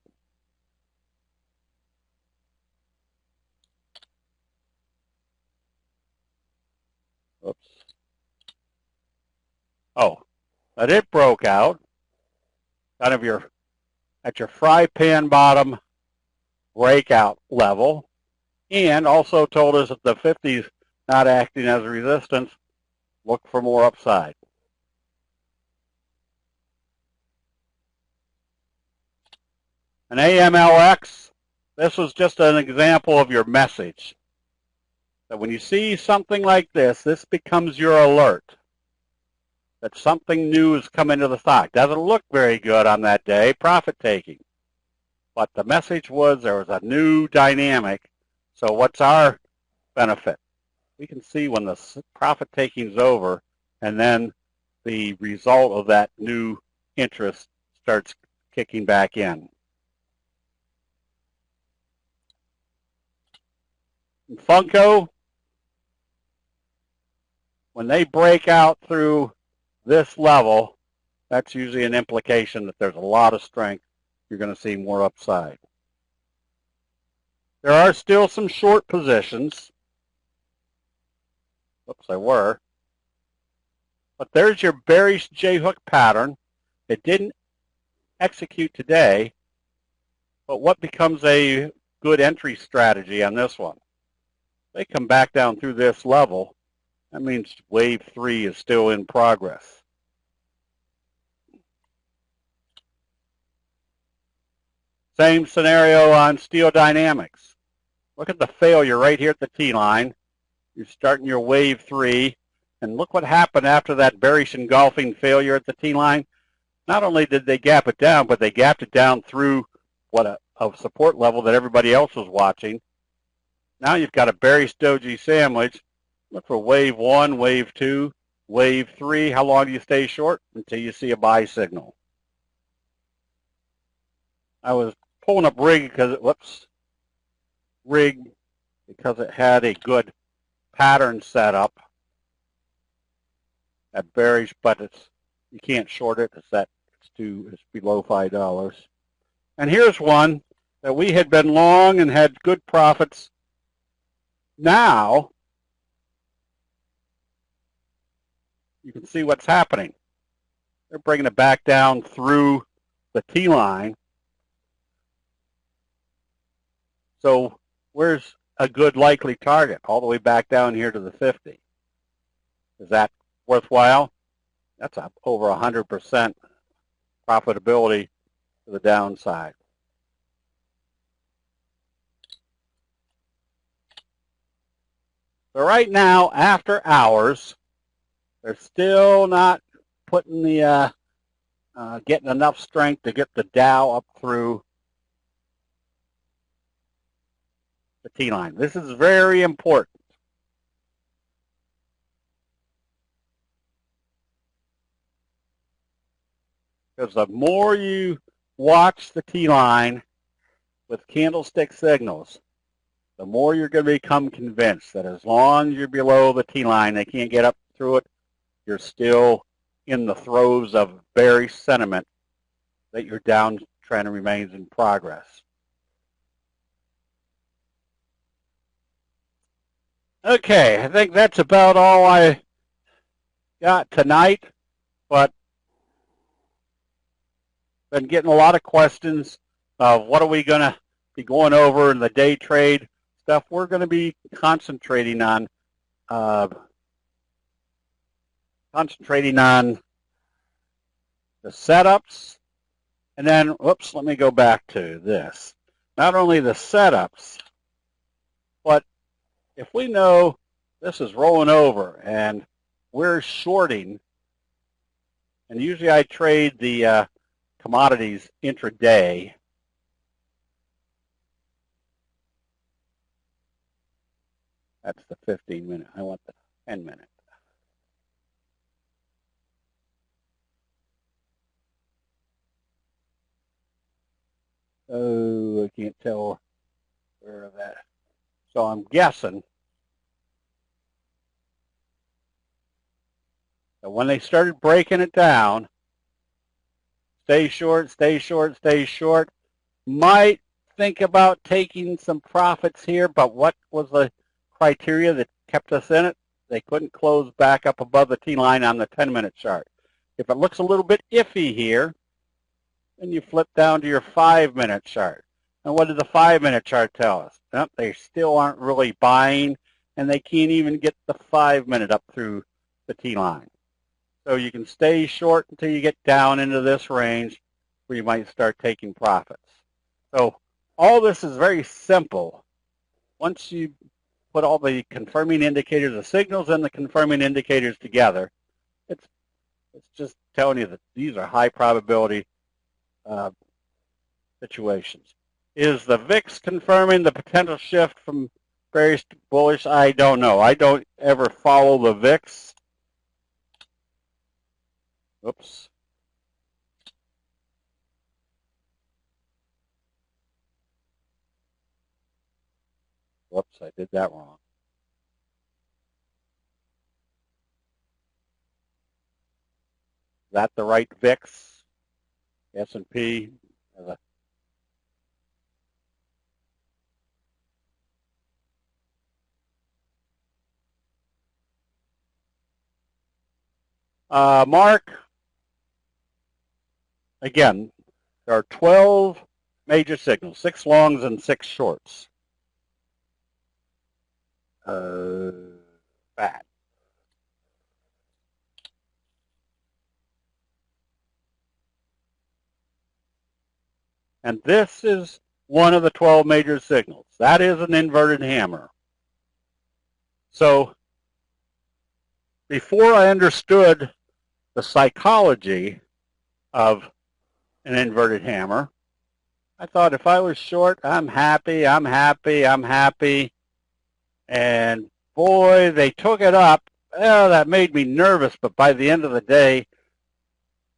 Oops. Oh, but it broke out kind of at your fry pan bottom breakout level, and also told us that the 50 is not acting as a resistance. Look for more upside. An AMLX, this was just an example of your message. That when you see something like this, this becomes your alert that something new is coming to the stock. Doesn't look very good on that day, profit taking. But the message was there was a new dynamic. So what's our benefit? We can see when the profit taking is over, and then the result of that new interest starts kicking back in. And Funko, when they break out through this level, that's usually an implication that there's a lot of strength. You're going to see more upside. There are still some short positions. Oops, I were. But there's your bearish J-hook pattern. It didn't execute today, but what becomes a good entry strategy on this one? They come back down through this level. That means wave 3 is still in progress. Same scenario on Steel Dynamics. Look at the failure right here at the T-line. You're starting your wave 3, and look what happened after that bearish engulfing failure at the T-line. Not only did they gap it down, but they gapped it down through of support level that everybody else was watching. Now you've got a bearish doji sandwich. Look for wave 1, wave 2, wave 3. How long do you stay short? Until you see a buy signal. I was pulling up rig because it had a good pattern set up at bearish, but you can't short it. It's below $5. And here's one that we had been long and had good profits. Now you can see what's happening. They're bringing it back down through the T line. So where's a good likely target? All the way back down here to the 50. Is that worthwhile? That's up over 100% profitability to the downside. So right now, after hours, they're still not putting the getting enough strength to get the Dow up through the T line. This is very important. Because the more you watch the T line with candlestick signals, the more you're going to become convinced that as long as you're below the T line, they can't get up through it, you're still in the throes of bearish sentiment, that your downtrend remains in progress. Okay, I think that's about all I got tonight, but been getting a lot of questions of what are we going to be going over in the day trade stuff. We're going to be concentrating on the setups, and then, whoops, let me go back to this. Not only the setups, but if we know this is rolling over and we're shorting, and usually I trade the commodities intraday. That's the 15-minute. I want the 10-minute. Oh, I can't tell where that. So I'm guessing that when they started breaking it down, stay short, stay short, stay short, might think about taking some profits here, but what was the criteria that kept us in it? They couldn't close back up above the T line on the 10-minute chart. If it looks a little bit iffy here, then you flip down to your 5-minute chart. And what did the 5-minute chart tell us? Nope, they still aren't really buying, and they can't even get the 5-minute up through the T line. So you can stay short until you get down into this range where you might start taking profits. So all this is very simple. Once you put all the confirming indicators, the signals and the confirming indicators together, it's just telling you that these are high probability situations. Is the VIX confirming the potential shift from bearish to bullish? I don't know. I don't ever follow the VIX. Oops. Whoops, I did that wrong. Is that the right VIX? S&P? Mark, again, there are 12 major signals, 6 longs and 6 shorts. Bad. And this is one of the 12 major signals. That is an inverted hammer. So before I understood the psychology of an inverted hammer, I thought if I was short, I'm happy, I'm happy, I'm happy. And boy, they took it up. Oh, that made me nervous, but by the end of the day,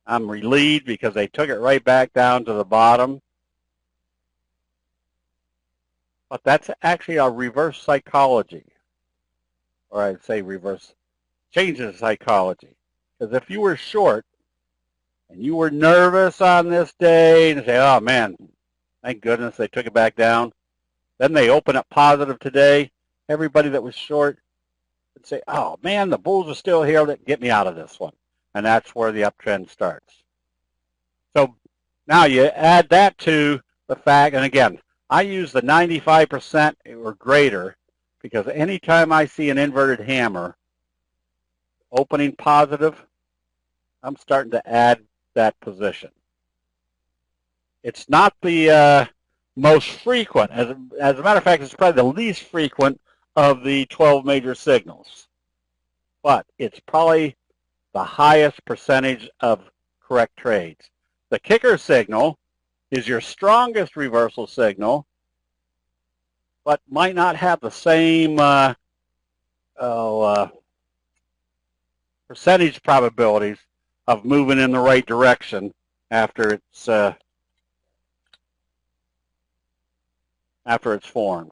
I'm relieved because they took it right back down to the bottom. But that's actually a reverse psychology, or I'd say reverse changes psychology. Because if you were short and you were nervous on this day and say, oh man, thank goodness they took it back down, then they open up positive today, everybody that was short would say, oh man, the bulls are still here, get me out of this one. And that's where the uptrend starts. So now you add that to the fact, and again, I use the 95% or greater because anytime I see an inverted hammer opening positive, I'm starting to add that position. It's not the most frequent. As a matter of fact, it's probably the least frequent of the 12 major signals. But it's probably the highest percentage of correct trades. The kicker signal is your strongest reversal signal, but might not have the same percentage probabilities of moving in the right direction after it's formed,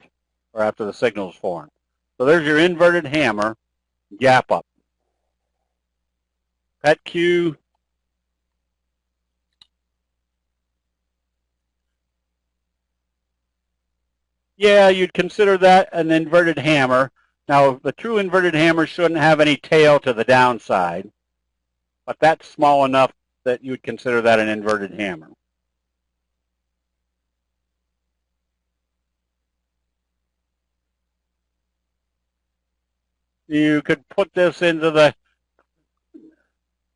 or after the signal is formed. So there's your inverted hammer, gap up. Pet Q. Yeah, you'd consider that an inverted hammer. Now, the true inverted hammer shouldn't have any tail to the downside, but that's small enough that you would consider that an inverted hammer. You could put this into the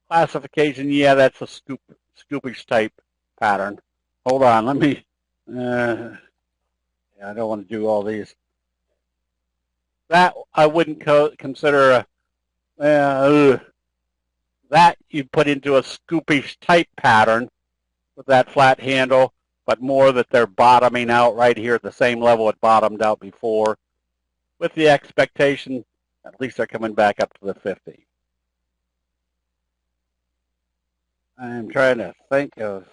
classification. Yeah, that's a scoopish type pattern. Hold on, let me, I don't want to do all these. That I wouldn't consider that you put into a scoopish type pattern with that flat handle, but more that they're bottoming out right here at the same level it bottomed out before, with the expectation at least they're coming back up to the 50. I'm trying to think of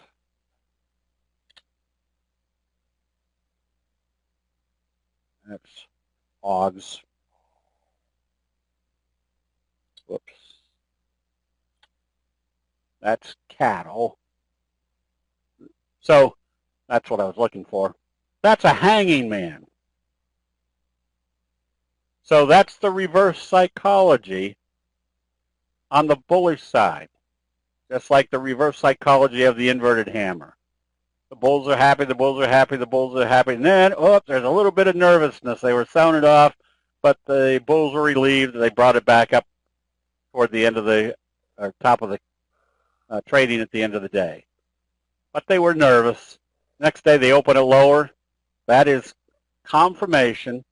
that's hogs. Whoops. That's cattle. So that's what I was looking for. That's a hanging man. So that's the reverse psychology on the bullish side, just like the reverse psychology of the inverted hammer. The bulls are happy, the bulls are happy, the bulls are happy, and then, oh, there's a little bit of nervousness. They were sounded off, but the bulls were relieved. They brought it back up toward the end of the, or top of the trading at the end of the day. But they were nervous. Next day they open it lower. That is confirmation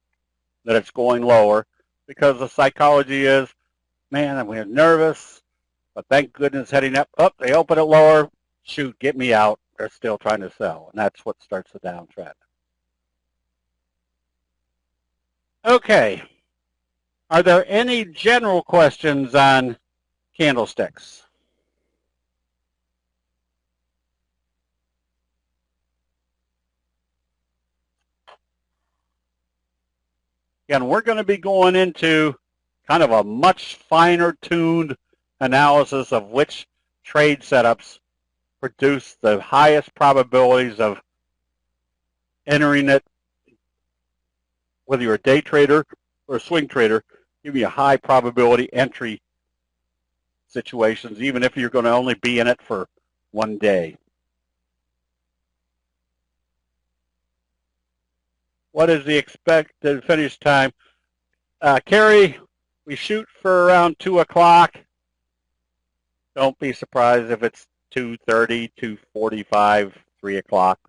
that it's going lower, because the psychology is, man, we're nervous, but thank goodness heading up. Oh, they open it lower. Shoot, get me out. They're still trying to sell, and that's what starts the downtrend. Okay. Are there any general questions on candlesticks? Again, we're going to be going into kind of a much finer tuned analysis of which trade setups produce the highest probabilities of entering it, whether you're a day trader or a swing trader, give you a high probability entry situations, even if you're going to only be in it for one day. What is the expected finish time? Carrie, we shoot for around 2 o'clock. Don't be surprised if it's 2:30, 2:45, 3 o'clock.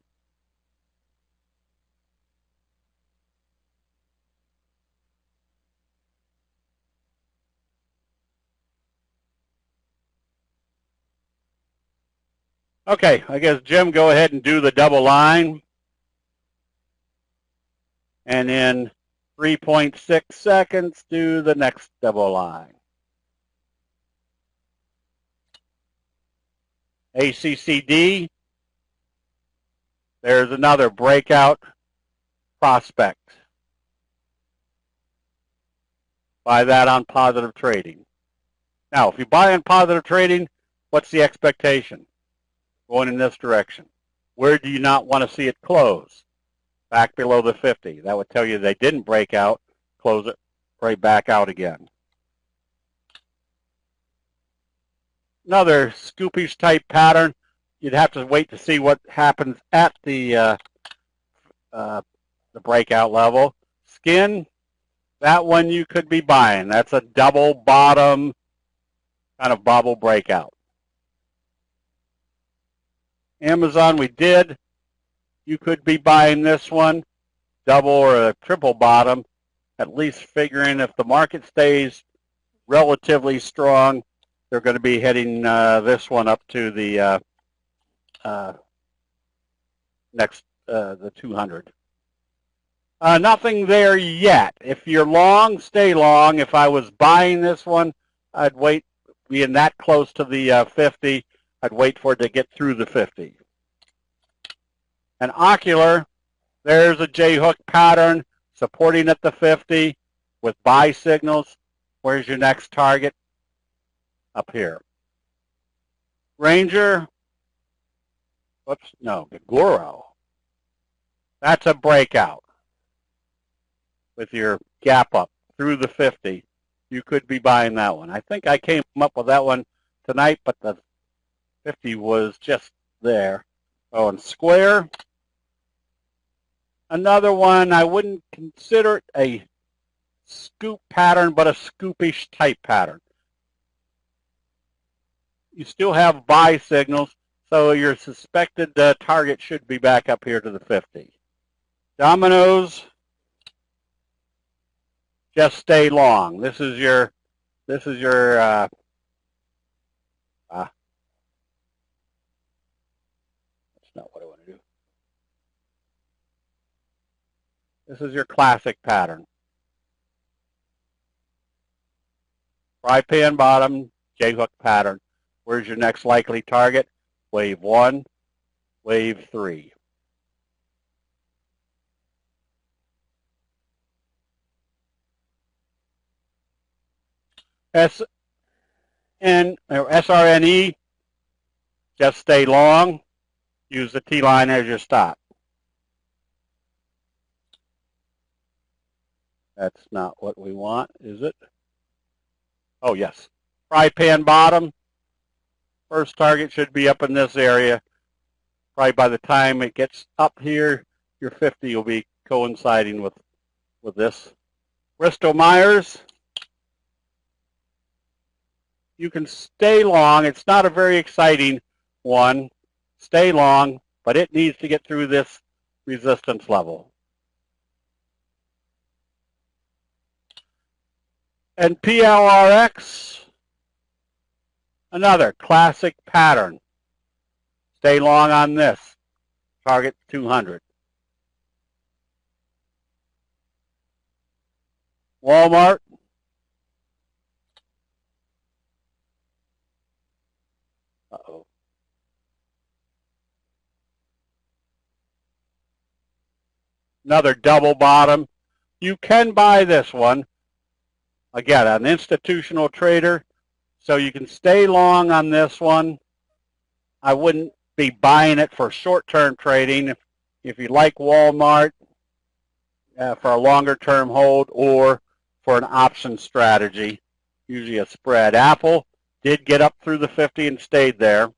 Okay, I guess, Jim, go ahead and do the double line. And in 3.6 seconds, do the next double line. ACCD, there's another breakout prospect. Buy that on positive trading. Now, if you buy on positive trading, what's the expectation? Going in this direction. Where do you not want to see it close? Back below the 50. That would tell you they didn't break out, close it right back out again. Another scoopish type pattern. You'd have to wait to see what happens at the breakout level. Skin, that one you could be buying. That's a double bottom kind of bubble breakout. Amazon, we did. You could be buying this one, double or a triple bottom, at least figuring if the market stays relatively strong, they're going to be heading this one up to the the 200. Nothing there yet. If you're long, stay long. If I was buying this one, I'd wait, being that close to the 50, I'd wait for it to get through the 50. And Ocular, there's a J-hook pattern supporting at the 50 with buy signals. Where's your next target? Up here. Ranger, whoops, no, Bigalow. That's a breakout with your gap up through the 50. You could be buying that one. I think I came up with that one tonight, but the 50 was just there. Oh, and Square, another one, I wouldn't consider it a scoop pattern, but a scoopish type pattern. You still have buy signals, so your suspected target should be back up here to the 50. Dominoes, just stay long. This is your that's not what I want to do. This is your classic pattern. Fry pan bottom, J-hook pattern. Where's your next likely target? Wave 1, wave 3. SRNE, just stay long. Use the T-line as your stop. That's not what we want, is it? Oh, yes. Fry pan bottom. First target should be up in this area. Probably by the time it gets up here, your 50 will be coinciding with this. Bristol-Myers, you can stay long. It's not a very exciting one. Stay long, but it needs to get through this resistance level. And PLRX, another classic pattern. Stay long on this. Target 200. Walmart. Uh-oh. Another double bottom. You can buy this one. Again, an institutional trader. So you can stay long on this one. I wouldn't be buying it for short-term trading. If you like Walmart for a longer-term hold or for an option strategy, usually a spread. Apple did get up through the 50 and stayed there.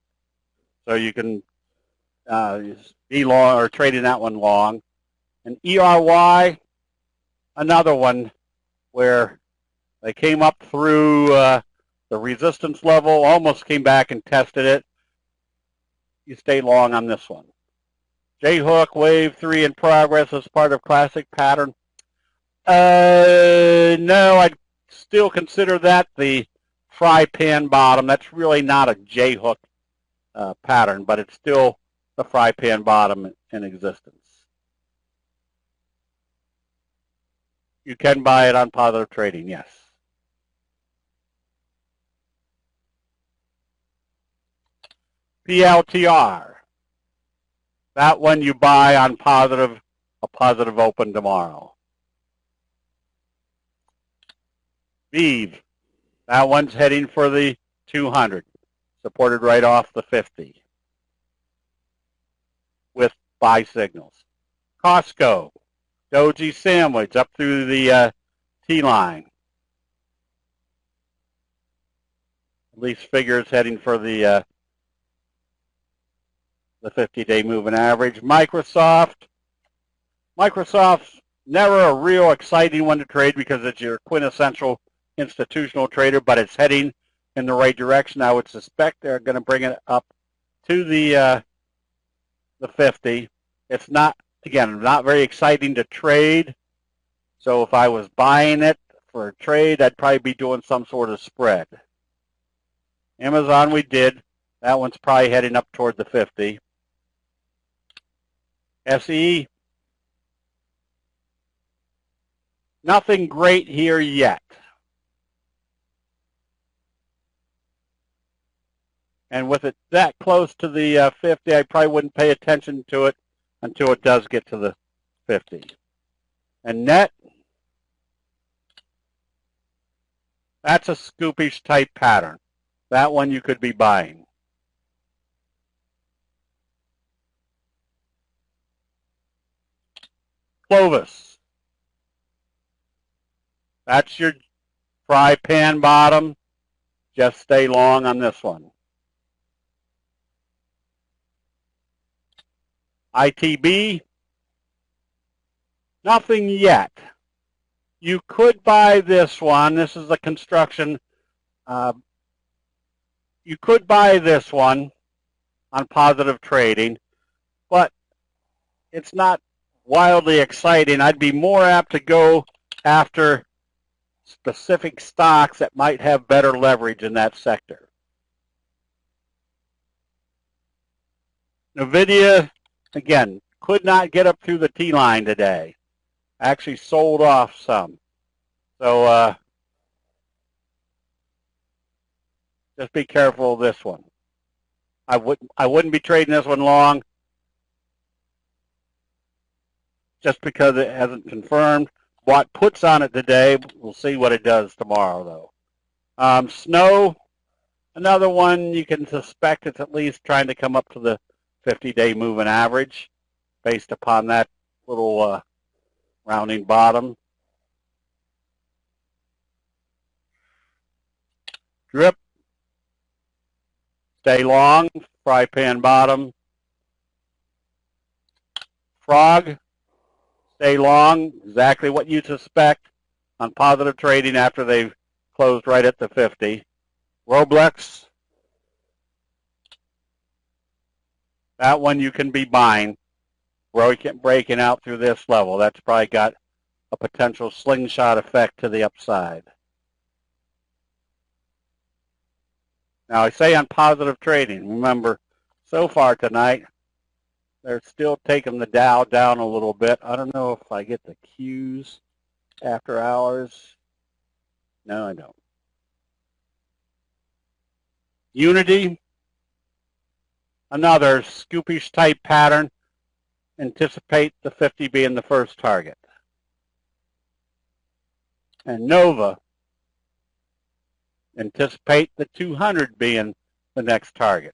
So you can be long or trading that one long. And ERY, another one where they came up through the resistance level, almost came back and tested it. You stay long on this one. J-hook, wave 3 in progress as part of classic pattern. No, I'd still consider that the fry pan bottom. That's really not a J-hook pattern, but it's still the fry pan bottom in existence. You can buy it on positive trading, yes. PLTR. That one you buy on positive, a positive open tomorrow. VEEV. That one's heading for the 200. Supported right off the 50 with buy signals. Costco. Doji sandwich up through the T-line. At least figures heading for the 50-day moving average. Microsoft's never a real exciting one to trade because it's your quintessential institutional trader, but it's heading in the right direction. I would suspect they're going to bring it up to the 50. It's not, again, not very exciting to trade. So if I was buying it for a trade, I'd probably be doing some sort of spread. Amazon we did. That one's probably heading up toward the 50. SE. Nothing great here yet. And with it that close to the 50, I probably wouldn't pay attention to it until it does get to the 50. And net, that's a scoopish type pattern. That one you could be buying. Clovis. That's your fry pan bottom. Just stay long on this one. ITB, nothing yet. You could buy this one. This is a construction. You could buy this one on positive trading, but it's not wildly exciting. I'd be more apt to go after specific stocks that might have better leverage in that sector. Nvidia, again, could not get up through the T-line today. Actually sold off some. So just be careful of this one. I wouldn't be trading this one long just because it hasn't confirmed. What puts on it today, we'll see what it does tomorrow, though. Snow, another one you can suspect it's at least trying to come up to the 50-day moving average based upon that little rounding bottom. Drip, stay long, fry pan bottom. Frog, stay long, exactly what you suspect on positive trading after they've closed right at the 50. Roblox, that one you can be buying. Breaking out through this level. That's probably got a potential slingshot effect to the upside. Now I say on positive trading, remember, so far tonight, they're still taking the Dow down a little bit. I don't know if I get the Qs after hours. No, I don't. Unity, another scoopish type pattern. Anticipate the 50 being the first target. And Nova, anticipate the 200 being the next target.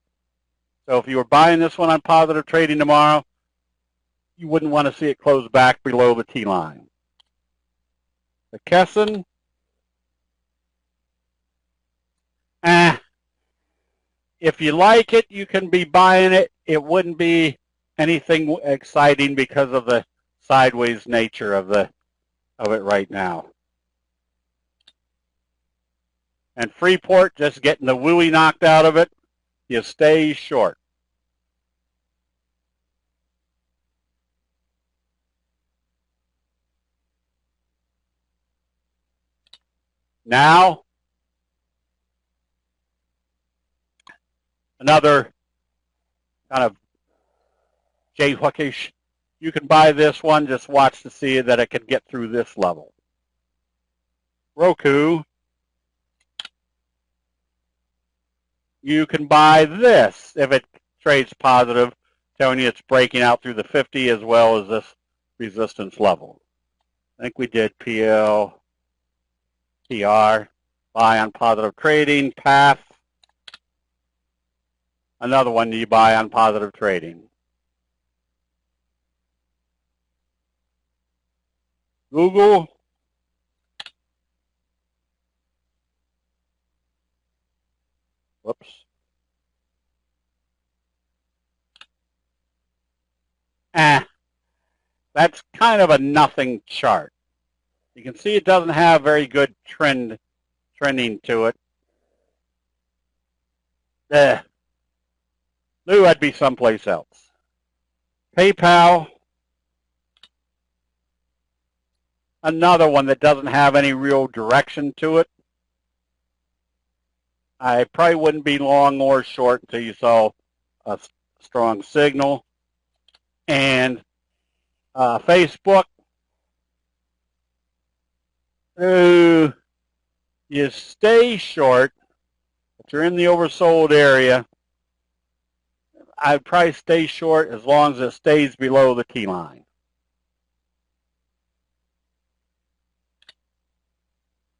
So if you were buying this one on positive trading tomorrow, you wouldn't want to see it close back below the T-line. The Kesson, if you like it, you can be buying it. It wouldn't be anything exciting because of the sideways nature of it right now. And Freeport, just getting the wooey knocked out of it, you stay short. Now, another kind of jay-hookish. You can buy this one, just watch to see that it can get through this level. Roku, you can buy this if it trades positive, telling you it's breaking out through the 50 as well as this resistance level. I think we did PL, TR, buy on positive trading, path. Another one you buy on positive trading. Google, whoops. That's kind of a nothing chart. You can see it doesn't have very good trending to it. Knew I'd be someplace else. PayPal, another one that doesn't have any real direction to it. I probably wouldn't be long or short until you saw a strong signal. And Facebook, you stay short. If you're in the oversold area, I'd probably stay short as long as it stays below the T line.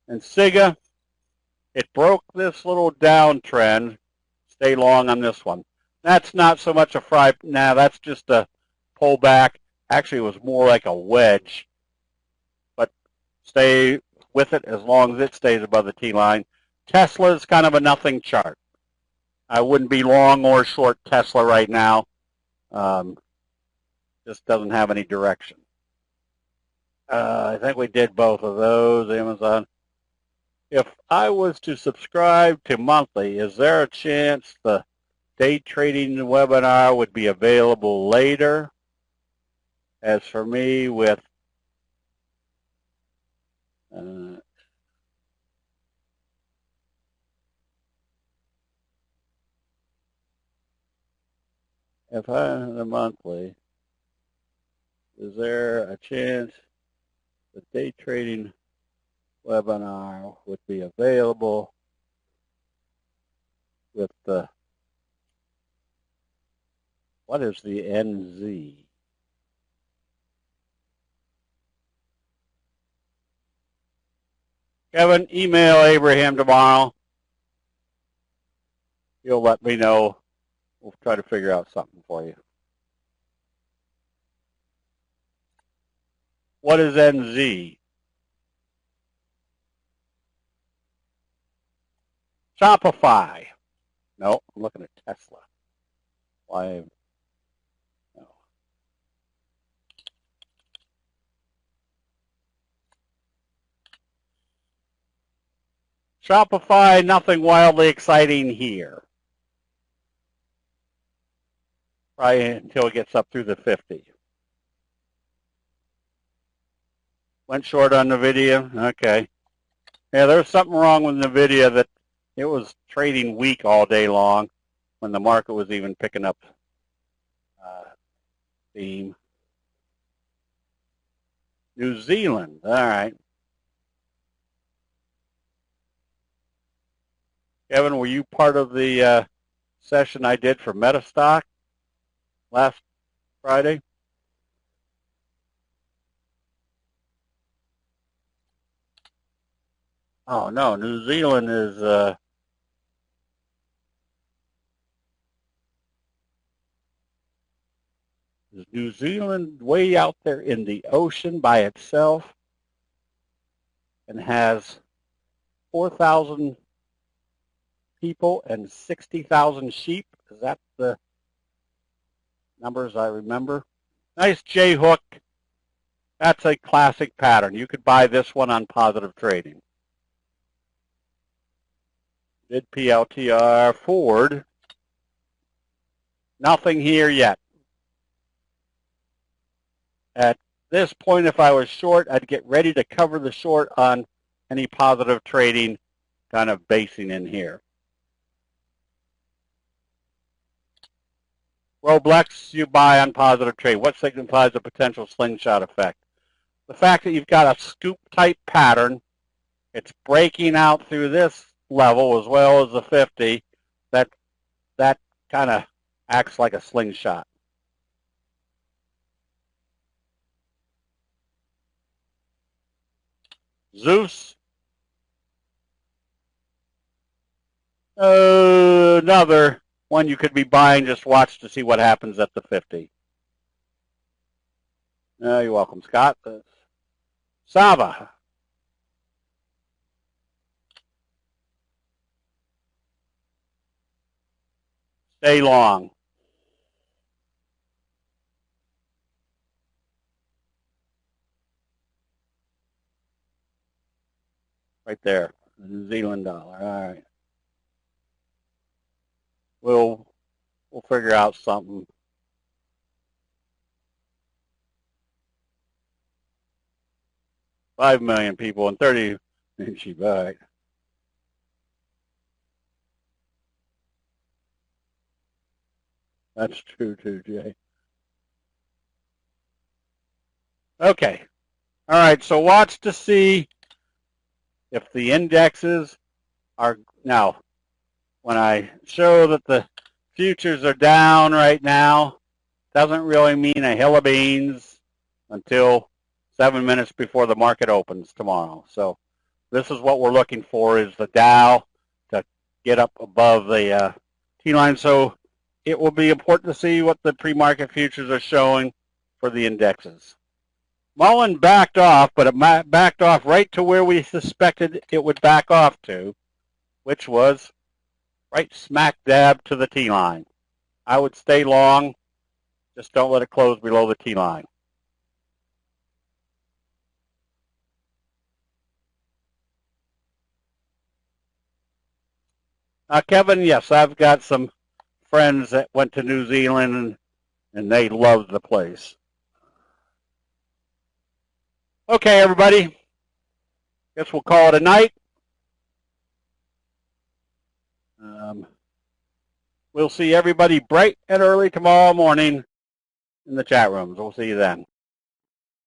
And SIGA, it broke this little downtrend. Stay long on this one. That's not so much a fry. Now that's just a pullback. Actually, it was more like a wedge. But stay with it as long as it stays above the T line. Tesla is kind of a nothing chart. I wouldn't be long or short Tesla right now. Just doesn't have any direction. I think we did both of those, Amazon. If I was to subscribe to monthly, is there a chance the day trading webinar would be available later? As for me, with if I had a monthly, is there a chance the day trading webinar would be available with the, what is the NZ? Kevin, email Abraham tomorrow. He'll let me know. We'll try to figure out something for you. What is NZ? Shopify. No, I'm looking at Tesla. Why? No. Shopify, nothing wildly exciting here. Probably until it gets up through the 50. Went short on Nvidia. Okay. Yeah, there's something wrong with Nvidia that it was trading weak all day long when the market was even picking up theme. New Zealand. All right. Kevin, were you part of the session I did for Metastock last Friday? Oh, no. New Zealand is New Zealand way out there in the ocean by itself and has 4,000 people and 60,000 sheep. Is that the numbers I remember? Nice J hook. That's a classic pattern. You could buy this one on positive trading. Did PLTR Ford. Nothing here yet. At this point, if I was short, I'd get ready to cover the short on any positive trading kind of basing in here. Roblox, you buy on positive trade. What signifies a potential slingshot effect? The fact that you've got a scoop type pattern It's breaking out through this level as well as the 50. That kind of acts like a slingshot. Zeus. Another one you could be buying. Just watch to see what happens at the 50. You're welcome, Scott. Sava. Stay long. Right there. The New Zealand dollar. All right. We'll figure out something. $5 million people and 30 million sheep. All right. That's true too, Jay. Okay. All right. So watch to see if the indexes are now. When I show that the futures are down right now, doesn't really mean a hill of beans until 7 minutes before the market opens tomorrow. So this is what we're looking for, is the Dow to get up above the T-line. So it will be important to see what the pre-market futures are showing for the indexes. Mullen backed off, but it backed off right to where we suspected it would back off to, which was right smack dab to the T-line. I would stay long. Just don't let it close below the T-line. Kevin, yes, I've got some friends that went to New Zealand and they loved the place. Okay, everybody. Guess we'll call it a night. We'll see everybody bright and early tomorrow morning in the chat rooms. We'll see you then.